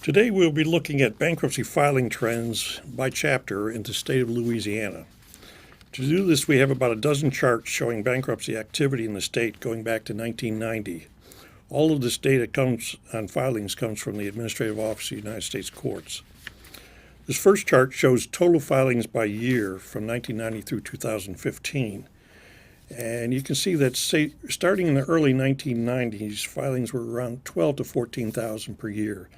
Today we'll be looking at bankruptcy filing trends by chapter in the state of Louisiana. To do this, we have about a dozen charts showing bankruptcy activity in the state going back to 1990. All of this data comes on filings comes from the Administrative Office of the United States Courts. This first chart shows total filings by year from 1990 through 2015. And you can see that starting in the early 1990s, filings were around 12 to 14,000 per year.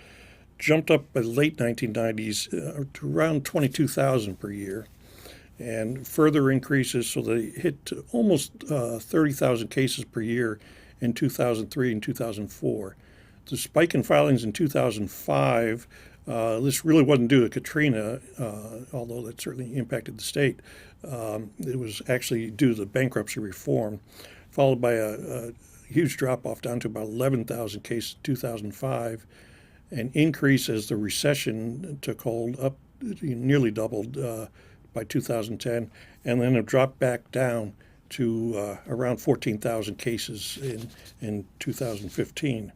Jumped up by the late 1990s to around 22,000 per year, and further increases so they hit almost 30,000 cases per year in 2003 and 2004. The spike in filings in 2005, this really wasn't due to Katrina, although that certainly impacted the state. It was actually due to the bankruptcy reform, followed by a huge drop-off down to about 11,000 cases in 2005, an increase as the recession took hold, up nearly doubled by 2010, and then a drop back down to around 14,000 cases in 2015.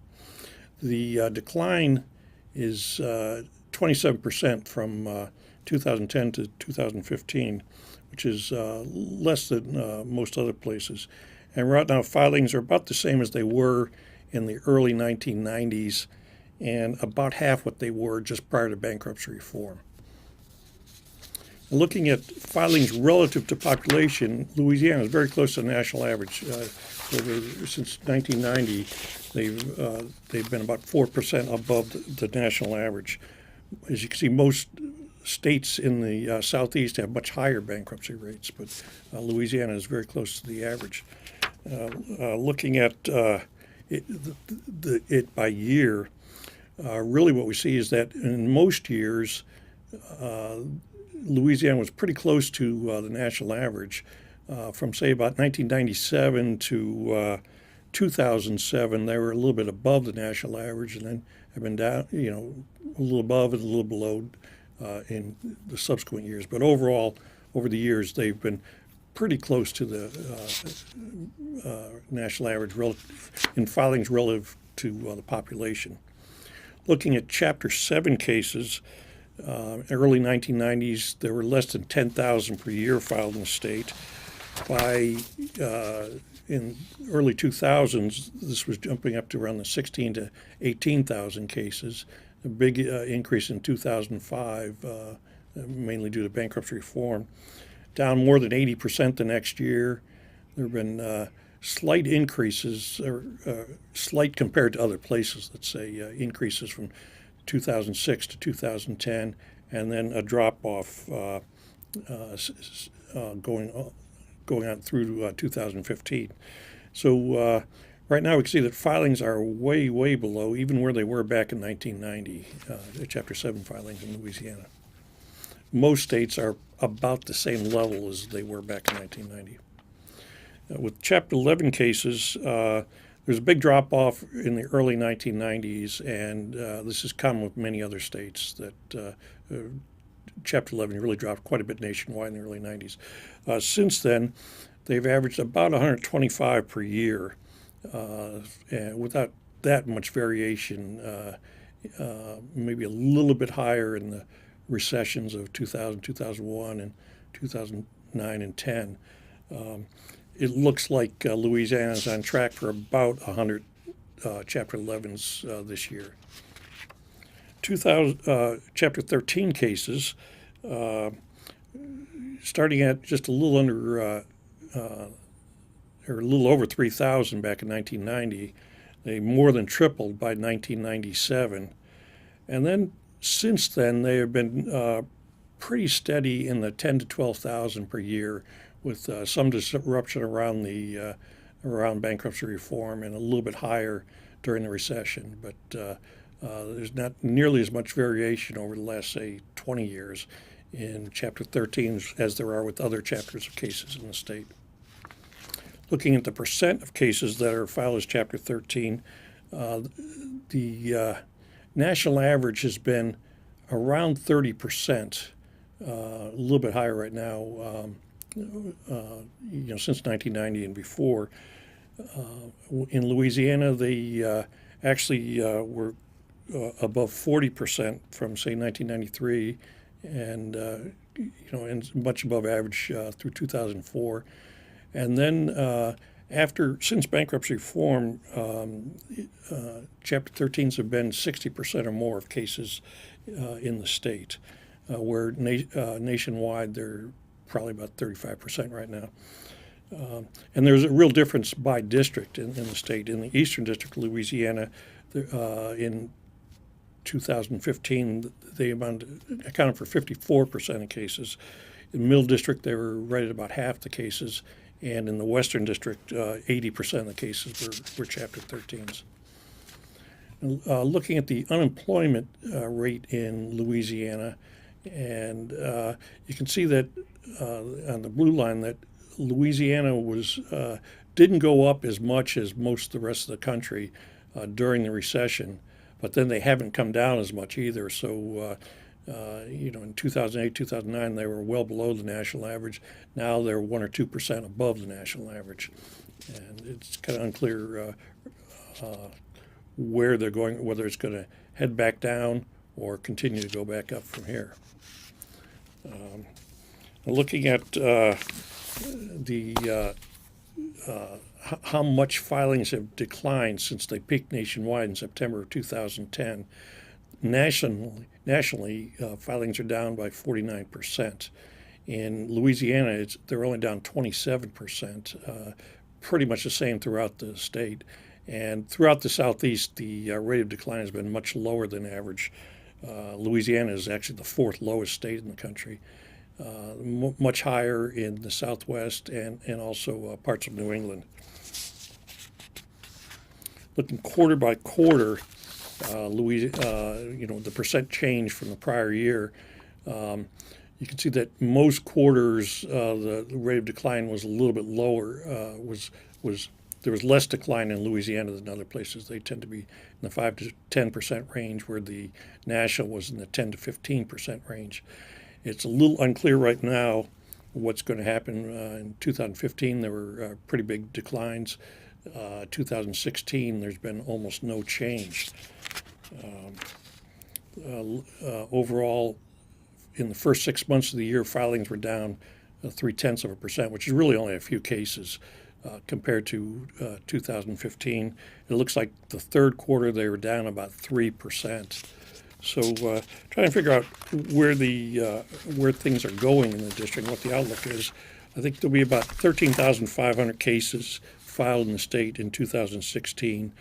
The decline is 27% from 2010 to 2015, which is less than most other places. And right now, filings are about the same as they were in the early 1990s, and about half what they were just prior to bankruptcy reform. Looking at filings relative to population, Louisiana is very close to the national average. Since 1990, they've been about 4% above the national average. As you can see, most states in the southeast have much higher bankruptcy rates, but Louisiana is very close to the average. Looking at it by year, really what we see is that in most years, Louisiana was pretty close to the national average. From, say, about 1997 to 2007, they were a little bit above the national average, and then have been down, a little above and a little below in the subsequent years. But overall, over the years, they've been pretty close to the national average in filings relative to the population. Looking at Chapter 7 cases, early 1990s, there were less than 10,000 per year filed in the state. In early 2000s, this was jumping up to around the 16 to 18,000 cases. A big increase in 2005, mainly due to bankruptcy reform. Down more than 80% the next year. There have been slight increases, or slight compared to other places, let's say, increases from 2006 to 2010, and then a drop-off going on through 2015. So right now we can see that filings are way, way below even where they were back in 1990, Chapter 7 filings in Louisiana. Most states are about the same level as they were back in 1990. With Chapter 11 cases, there's a big drop-off in the early 1990s, and this is common with many other states, that Chapter 11 really dropped quite a bit nationwide in the early 90s. Since then, they've averaged about 125 per year, and without that much variation, maybe a little bit higher in the recessions of 2000, 2001, and 2009 and 10. It looks like Louisiana is on track for about 100 Chapter 11s this year. Chapter 13 cases, starting at just a little under, or a little over 3,000 back in 1990, they more than tripled by 1997. And then since then, they have been pretty steady in the 10 to 12,000 per year, with some disruption around bankruptcy reform and a little bit higher during the recession. But there's not nearly as much variation over the last, say, 20 years in Chapter 13 as there are with other chapters of cases in the state. Looking at the percent of cases that are filed as Chapter 13, the national average has been around 30%, a little bit higher right now, since 1990 and before. In Louisiana, they actually were above 40% from, say, 1993, and and much above average through 2004. And then since bankruptcy reform, Chapter 13s have been 60% or more of cases in the state, where nationwide they're probably about 35% right now. And there's a real difference by district in the state. In the Eastern District of Louisiana, in 2015, they accounted for 54% of cases. In the Middle District, they were right at about half the cases. And in the Western District, 80% of the cases were Chapter 13s. Looking at the unemployment rate in Louisiana, and you can see that on the blue line that Louisiana didn't go up as much as most of the rest of the country during the recession, but then they haven't come down as much either. So, in 2008, 2009, they were well below the national average. Now they're 1 or 2% above the national average, and it's kind of unclear where they're going, whether it's going to head back down or continue to go back up from here. Looking at how much filings have declined since they peaked nationwide in September of 2010. Nationally, filings are down by 49%. In Louisiana, they're only down 27%, pretty much the same throughout the state. And throughout the Southeast, the rate of decline has been much lower than average. Louisiana is actually the fourth lowest state in the country. Much higher in the Southwest and also parts of New England. Looking quarter by quarter, the percent change from the prior year, you can see that most quarters the rate of decline was a little bit lower. There was less decline in Louisiana than other places. They tend to be in the 5 to 10% range, where the national was in the 10 to 15% range. It's a little unclear right now what's going to happen. In 2015, there were pretty big declines. 2016, there's been almost no change. Overall, in the first 6 months of the year, filings were down 0.3%, which is really only a few cases compared to 2015. It looks like the third quarter they were down about 3%. So trying to figure out where things are going in the district and what the outlook is. I think there'll be about 13,500 cases filed in the state in 2016.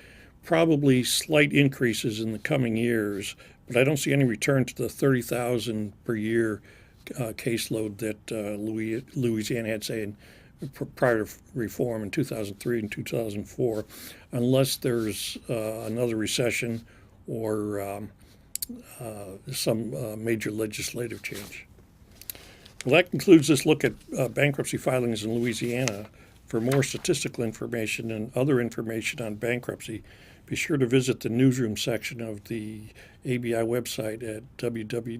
Probably slight increases in the coming years, but I don't see any return to the 30,000 per year caseload that Louisiana had, say, prior to reform in 2003 and 2004, unless there's another recession or some major legislative change. Well, that concludes this look at bankruptcy filings in Louisiana. For more statistical information and other information on bankruptcy, be sure to visit the newsroom section of the ABI website at www.abi.org.